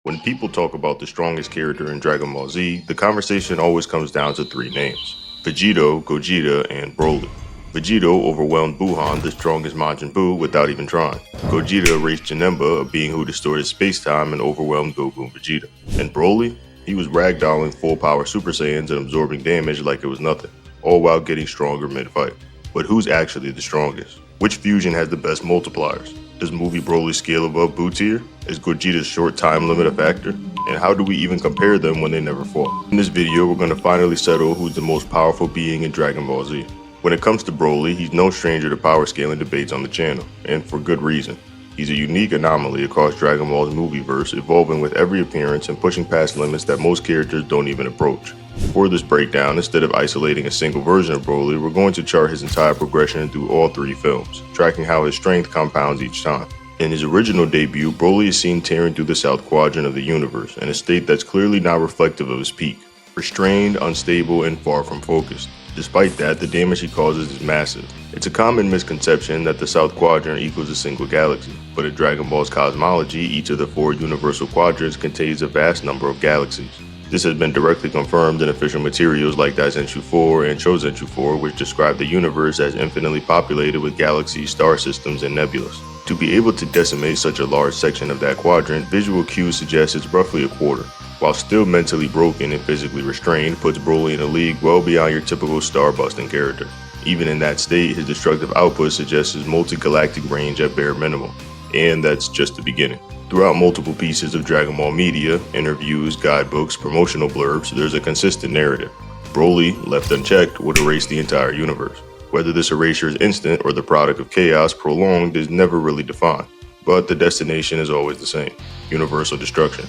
When people talk about the strongest character in Dragon Ball Z, the conversation always comes down to three names: Vegito, Gogeta, and Broly. Vegito overwhelmed Buhan, the strongest Majin Buu, without even trying. Gogeta erased Janemba, a being who distorted space-time and overwhelmed Goku and Vegeta. And Broly? He was ragdolling full-power Super Saiyans and absorbing damage like it was nothing, all while getting stronger mid-fight. But who's actually the strongest? Which fusion has the best multipliers? Does movie Broly scale above Buu tier? Is Gogeta's short time limit a factor? And how do we even compare them when they never fought? In this video, we're going to finally settle who's the most powerful being in Dragon Ball Z. When it comes to Broly, he's no stranger to power scaling debates on the channel, and for good reason. He's a unique anomaly across Dragon Ball's movieverse, evolving with every appearance and pushing past limits that most characters don't even approach. For this breakdown, instead of isolating a single version of Broly, we're going to chart his entire progression through all three films, tracking how his strength compounds each time. In his original debut, Broly is seen tearing through the South Quadrant of the universe in a state that's clearly not reflective of his peak. Restrained, unstable, and far from focused. Despite that, the damage he causes is massive. It's a common misconception that the South Quadrant equals a single galaxy, but in Dragon Ball's cosmology, each of the four universal quadrants contains a vast number of galaxies. This has been directly confirmed in official materials like Daizenshu 4 and Chozenshu 4, which describe the universe as infinitely populated with galaxies, star systems, and nebulas. To be able to decimate such a large section of that quadrant, visual cues suggest it's roughly a quarter. While still mentally broken and physically restrained, puts Broly in a league well beyond your typical star-busting character. Even in that state, his destructive output suggests his multi-galactic range at bare minimum. And that's just the beginning. Throughout multiple pieces of Dragon Ball media, interviews, guidebooks, promotional blurbs, there's a consistent narrative. Broly, left unchecked, would erase the entire universe. Whether this erasure is instant or the product of chaos prolonged is never really defined. But the destination is always the same: universal destruction.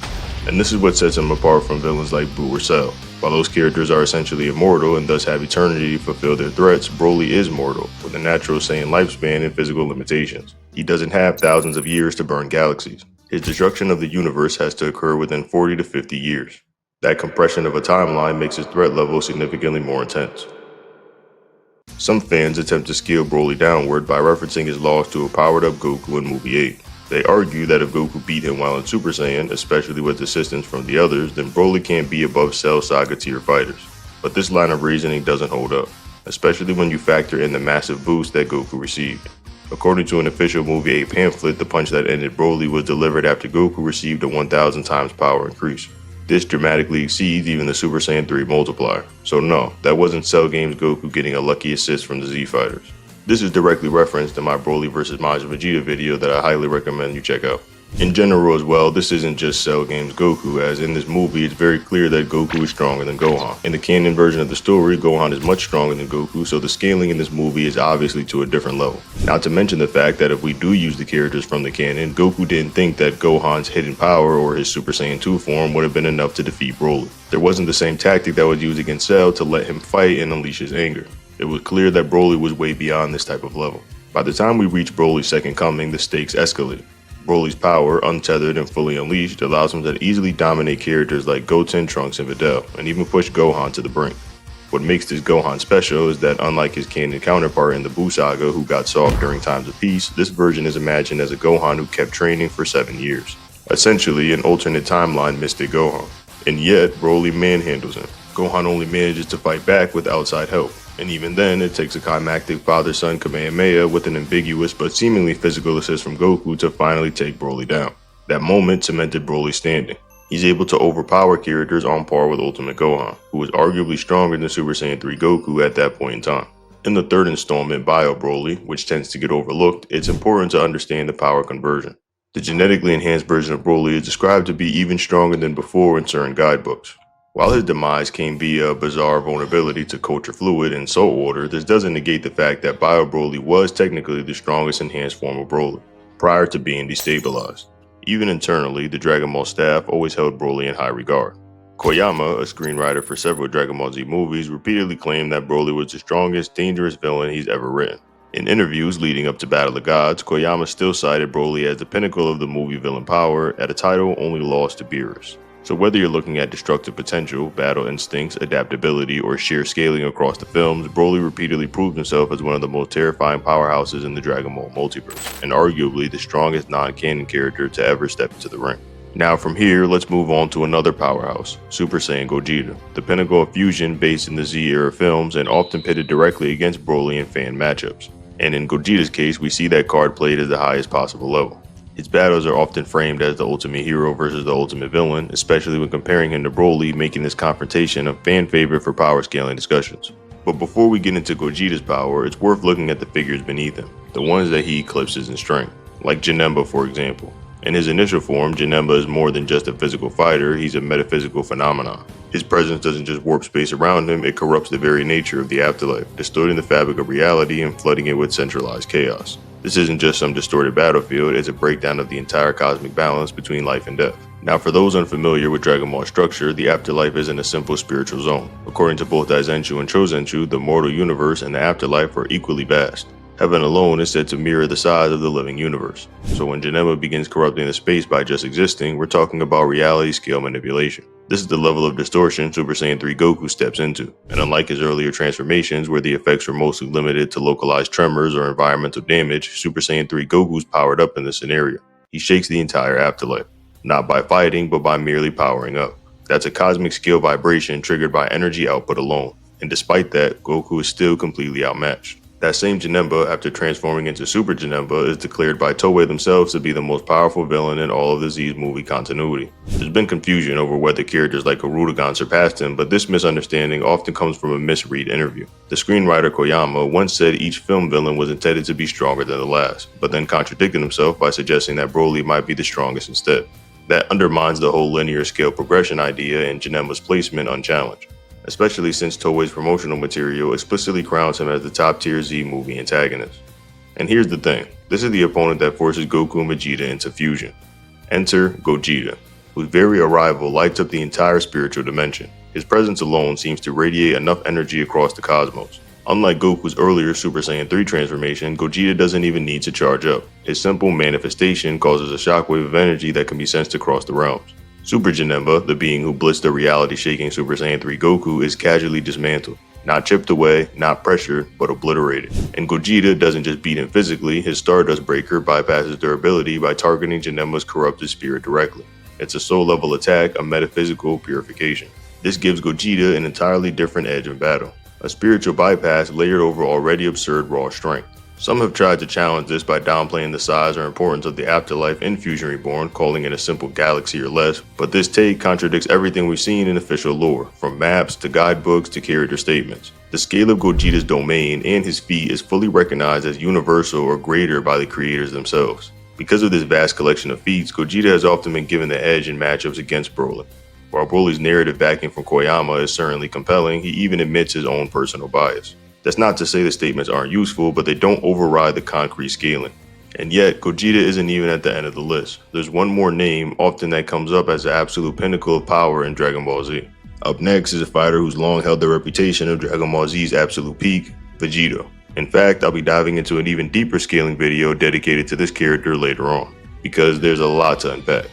And this is what sets him apart from villains like Buu or Cell. While those characters are essentially immortal and thus have eternity to fulfill their threats, Broly is mortal, with a natural Saiyan lifespan and physical limitations. He doesn't have thousands of years to burn galaxies. His destruction of the universe has to occur within 40 to 50 years. That compression of a timeline makes his threat level significantly more intense. Some fans attempt to scale Broly downward by referencing his loss to a powered-up Goku in Movie 8. They argue that if Goku beat him while in Super Saiyan, especially with assistance from the others, then Broly can't be above Cell Saga tier fighters. But this line of reasoning doesn't hold up, especially when you factor in the massive boost that Goku received. According to an official Movie 8 pamphlet, the punch that ended Broly was delivered after Goku received a 1000 times power increase. This dramatically exceeds even the Super Saiyan 3 multiplier. So no, that wasn't Cell Games Goku getting a lucky assist from the Z Fighters. This is directly referenced in my Broly vs Majin Vegeta video that I highly recommend you check out. In general as well, this isn't just Cell Games Goku, as in this movie it's very clear that Goku is stronger than Gohan. In the canon version of the story, Gohan is much stronger than Goku, so the scaling in this movie is obviously to a different level. Not to mention the fact that if we do use the characters from the canon, Goku didn't think that Gohan's hidden power or his Super Saiyan 2 form would have been enough to defeat Broly. There wasn't the same tactic that was used against Cell to let him fight and unleash his anger. It was clear that Broly was way beyond this type of level. By the time we reach Broly's second coming, the stakes escalate. Broly's power, untethered and fully unleashed, allows him to easily dominate characters like Goten, Trunks, and Videl, and even push Gohan to the brink. What makes this Gohan special is that unlike his canon counterpart in the Buu saga who got soft during times of peace, this version is imagined as a Gohan who kept training for 7 years. Essentially an alternate timeline Mystic Gohan. And yet, Broly manhandles him. Gohan only manages to fight back with outside help. And even then, it takes a climactic father-son Kamehameha with an ambiguous but seemingly physical assist from Goku to finally take Broly down. That moment cemented Broly's standing. He's able to overpower characters on par with Ultimate Gohan, who was arguably stronger than Super Saiyan 3 Goku at that point in time. In the third installment, Bio Broly, which tends to get overlooked, it's important to understand the power conversion. The genetically enhanced version of Broly is described to be even stronger than before in certain guidebooks. While his demise came via a bizarre vulnerability to culture fluid and salt water, this doesn't negate the fact that Bio Broly was technically the strongest enhanced form of Broly, prior to being destabilized. Even internally, the Dragon Ball staff always held Broly in high regard. Koyama, a screenwriter for several Dragon Ball Z movies, repeatedly claimed that Broly was the strongest, dangerous villain he's ever written. In interviews leading up to Battle of Gods, Koyama still cited Broly as the pinnacle of the movie villain power at a title only lost to Beerus. So whether you're looking at destructive potential, battle instincts, adaptability, or sheer scaling across the films, Broly repeatedly proved himself as one of the most terrifying powerhouses in the Dragon Ball multiverse, and arguably the strongest non-canon character to ever step into the ring. Now from here, let's move on to another powerhouse, Super Saiyan Gogeta, the pinnacle of fusion based in the Z-era films and often pitted directly against Broly in fan matchups. And in Gogeta's case, we see that card played at the highest possible level. His battles are often framed as the ultimate hero versus the ultimate villain, especially when comparing him to Broly, making this confrontation a fan favorite for power scaling discussions. But before we get into Gogeta's power, it's worth looking at the figures beneath him, the ones that he eclipses in strength, like Janemba for example. In his initial form, Janemba is more than just a physical fighter, he's a metaphysical phenomenon. His presence doesn't just warp space around him, it corrupts the very nature of the afterlife, distorting the fabric of reality and flooding it with centralized chaos. This isn't just some distorted battlefield, it's a breakdown of the entire cosmic balance between life and death. Now for those unfamiliar with Dragon Ball structure, the afterlife isn't a simple spiritual zone. According to both Daizenshuu and Chozenshuu, the mortal universe and the afterlife are equally vast. Heaven alone is said to mirror the size of the living universe. So when Janemba begins corrupting the space by just existing, we're talking about reality scale manipulation. This is the level of distortion Super Saiyan 3 Goku steps into, and unlike his earlier transformations where the effects were mostly limited to localized tremors or environmental damage, Super Saiyan 3 Goku's powered up in this scenario. He shakes the entire afterlife, not by fighting but by merely powering up. That's a cosmic scale vibration triggered by energy output alone, and despite that, Goku is still completely outmatched. That same Janemba, after transforming into Super Janemba, is declared by Toei themselves to be the most powerful villain in all of the Z's movie continuity. There's been confusion over whether characters like Hirudegan surpassed him, but this misunderstanding often comes from a misread interview. The screenwriter Koyama once said each film villain was intended to be stronger than the last, but then contradicted himself by suggesting that Broly might be the strongest instead. That undermines the whole linear scale progression idea and Janemba's placement unchallenged, especially since Toei's promotional material explicitly crowns him as the top-tier Z movie antagonist. And here's the thing, this is the opponent that forces Goku and Vegeta into fusion. Enter Gogeta, whose very arrival lights up the entire spiritual dimension. His presence alone seems to radiate enough energy across the cosmos. Unlike Goku's earlier Super Saiyan 3 transformation, Gogeta doesn't even need to charge up. His simple manifestation causes a shockwave of energy that can be sensed across the realms. Super Janemba, the being who blitzed the reality-shaking Super Saiyan 3 Goku, is casually dismantled. Not chipped away, not pressured, but obliterated. And Gogeta doesn't just beat him physically, his Stardust Breaker bypasses durability by targeting Janemba's corrupted spirit directly. It's a soul-level attack, a metaphysical purification. This gives Gogeta an entirely different edge in battle, a spiritual bypass layered over already absurd raw strength. Some have tried to challenge this by downplaying the size or importance of the afterlife in Fusion Reborn, calling it a simple galaxy or less, but this take contradicts everything we've seen in official lore, from maps to guidebooks to character statements. The scale of Gogeta's domain and his feat is fully recognized as universal or greater by the creators themselves. Because of this vast collection of feats, Gogeta has often been given the edge in matchups against Broly. While Broly's narrative backing from Koyama is certainly compelling, he even admits his own personal bias. That's not to say the statements aren't useful, but they don't override the concrete scaling. And yet, Gogeta isn't even at the end of the list. There's one more name, often that comes up as the absolute pinnacle of power in Dragon Ball Z. Up next is a fighter who's long held the reputation of Dragon Ball Z's absolute peak, Vegito. In fact, I'll be diving into an even deeper scaling video dedicated to this character later on, because there's a lot to unpack.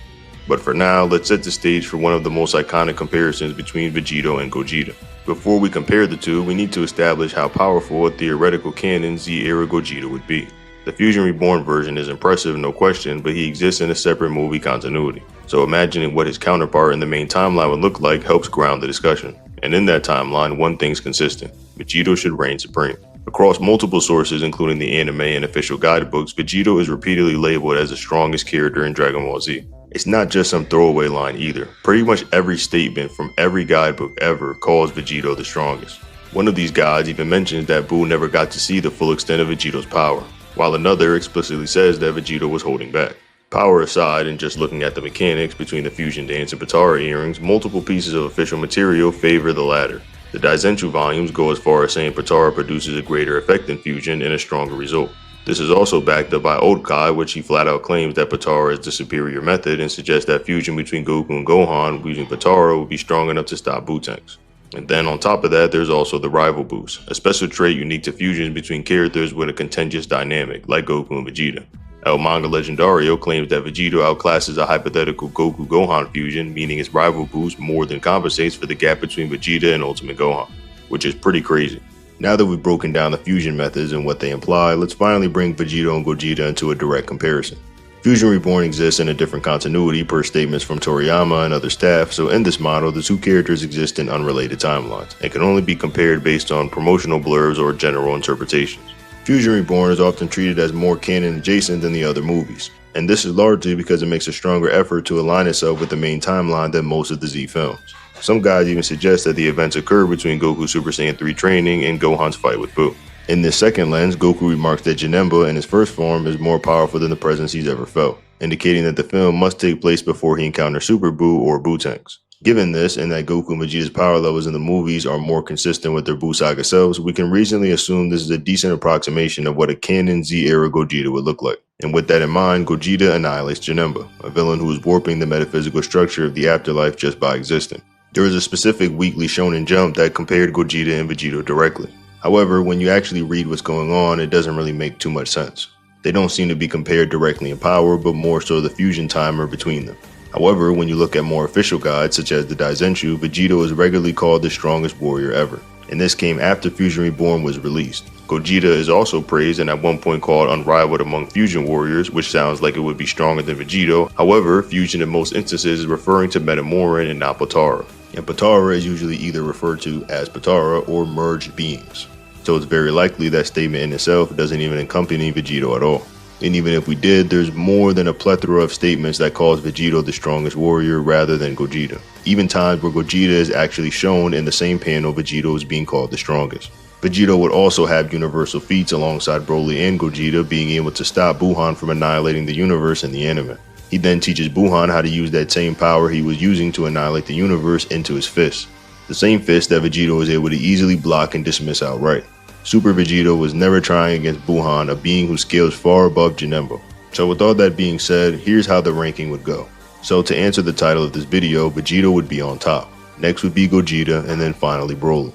But for now, let's set the stage for one of the most iconic comparisons between Vegito and Gogeta. Before we compare the two, we need to establish how powerful a theoretical canon Z-era Gogeta would be. The Fusion Reborn version is impressive, no question, but he exists in a separate movie continuity. So imagining what his counterpart in the main timeline would look like helps ground the discussion. And in that timeline, one thing's consistent: Vegito should reign supreme. Across multiple sources, including the anime and official guidebooks, Vegito is repeatedly labeled as the strongest character in Dragon Ball Z. It's not just some throwaway line either. Pretty much every statement from every guidebook ever calls Vegito the strongest. One of these guides even mentions that Buu never got to see the full extent of Vegito's power, while another explicitly says that Vegito was holding back. Power aside, and just looking at the mechanics between the fusion dance and Potara earrings, multiple pieces of official material favor the latter. The Daizenshuu volumes go as far as saying Potara produces a greater effect in fusion and a stronger result. This is also backed up by Old Kai, which he flat out claims that Potara is the superior method and suggests that fusion between Goku and Gohan using Potara would be strong enough to stop Buu-tanks. And then on top of that, there's also the rival boost, a special trait unique to fusions between characters with a contentious dynamic, like Goku and Vegeta. El Manga Legendario claims that Vegito outclasses a hypothetical Goku-Gohan fusion, meaning its rival boost more than compensates for the gap between Vegeta and Ultimate Gohan, which is pretty crazy. Now that we've broken down the fusion methods and what they imply, let's finally bring Vegito and Gogeta into a direct comparison. Fusion Reborn exists in a different continuity per statements from Toriyama and other staff, so in this model, the two characters exist in unrelated timelines, and can only be compared based on promotional blurbs or general interpretations. Fusion Reborn is often treated as more canon adjacent than the other movies, and this is largely because it makes a stronger effort to align itself with the main timeline than most of the Z films. Some guys even suggest that the events occur between Goku's Super Saiyan 3 training and Gohan's fight with Buu. In this second lens, Goku remarks that Janemba in his first form is more powerful than the presence he's ever felt, indicating that the film must take place before he encounters Super Buu or Buu-Tanks. Given this, and that Goku and Vegeta's power levels in the movies are more consistent with their Buu Saga selves, we can reasonably assume this is a decent approximation of what a canon Z-era Gogeta would look like. And with that in mind, Gogeta annihilates Janemba, a villain who is warping the metaphysical structure of the afterlife just by existing. There was a specific weekly Shonen Jump that compared Gogeta and Vegito directly. However, when you actually read what's going on, it doesn't really make too much sense. They don't seem to be compared directly in power, but more so the fusion timer between them. However, when you look at more official guides, such as the Daizenshu, Vegito is regularly called the strongest warrior ever, and this came after Fusion Reborn was released. Gogeta is also praised and at one point called unrivaled among fusion warriors, which sounds like it would be stronger than Vegito. However, fusion in most instances is referring to Metamoran and not Potara, and Potara is usually either referred to as Potara or merged beings. So it's very likely that statement in itself doesn't even accompany Vegito at all. And even if we did, there's more than a plethora of statements that calls Vegito the strongest warrior rather than Gogeta. Even times where Gogeta is actually shown in the same panel Vegito is being called the strongest. Vegito would also have universal feats alongside Broly and Gogeta, being able to stop Buhan from annihilating the universe in the anime. He then teaches Buhan how to use that same power he was using to annihilate the universe into his fist. The same fist that Vegito was able to easily block and dismiss outright. Super Vegito was never trying against Buhan, a being who scales far above Janemba. So with all that being said, here's how the ranking would go. So to answer the title of this video, Vegito would be on top. Next would be Gogeta, and then finally Broly.